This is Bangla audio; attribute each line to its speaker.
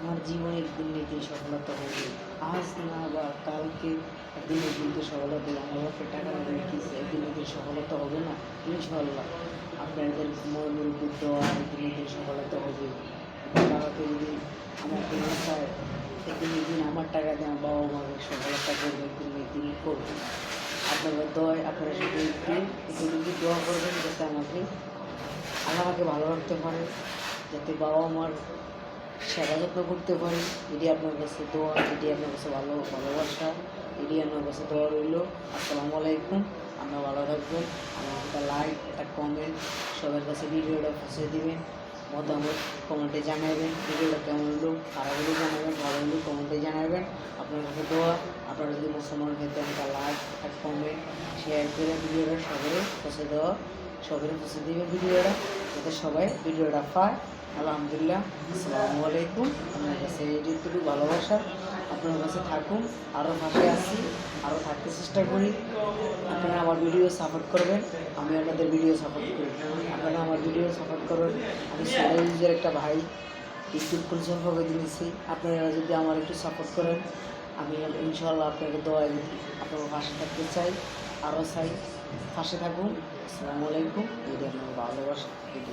Speaker 1: আমার জীবনে একদিন না একদিন সফলতা হবে। আজ না বা কালকে একদিন না একদিন তো সফলতা হবে। আমার বাপের টাকা দিয়েছে, একদিন না একদিন সফলতা হবে না ইনশাআল্লাহ। আপনাদের মনের উপর দেওয়া একদিন না একদিন সফলতা হবে। বাবাকে যদি আমাকে না চায়, একদিন না একদিন আমার টাকা দিয়ে আমার বাবা মাকে সফলতা করবে, একদিন না একদিন করবে। আপনাদের দোয়ায় আপনারা শুধু একটু যদি দোয়া করবেন যাতে আল্লাহ আমাকে ভালো রাখতে পারে, যাতে বাবা মার সেবা যত্ন করতে পারি। এটি আপনার কাছে দোয়া, এটি আপনার কাছে ভালোবাসা, এটি আপনার কাছে দোয়া রইল। আসসালামু আলাইকুম। আপনারা ভালো থাকবেন। আমার একটা লাইক, একটা কমেন্ট, সবার কাছে ভিডিওটা পৌঁছে দিবেন। মতামত কমেন্টে জানাবেন, ভিডিওটা কেমন হলো, খারাপ হলেও জানাবেন, ভালো হলেও কমেন্টে জানাবেন। আপনার কাছে দোয়া, আপনারা যদি মুসলমান খেতেন একটা লাইক, একটা কমেন্ট, শেয়ার করে ভিডিওটা সবাই পৌঁছে দেওয়া, সবাই পৌঁছে দিবেন ভিডিওটা, যাতে সবাই ভিডিওটা পায়। আলহামদুলিল্লাহ। আসসালামু আলাইকুম। আপনার কাছে এটুকু ভালোবাসা, আপনার কাছে থাকুন। আরও পাশে আসি, আরও থাকতে চেষ্টা করি। আপনারা আমার ভিডিও সাপোর্ট করবেন, আমি আপনাদের ভিডিও সাপোর্ট করি। আপনারা আমার ভিডিও সাপোর্ট করবেন। আমি সোলাইজের একটা ভাই, ইউটিউব পরিচালক হবে দিয়েছি। আপনারা যদি আমার একটু সাপোর্ট করেন, আমি ইনশাআল্লাহ আপনাকে দোয়া দিই, আপনার পাশে থাকতে চাই, আরও চাই পাশে থাকুন। আসসালামু আলাইকুম। এটি আপনার ভালোবাসা, এটি।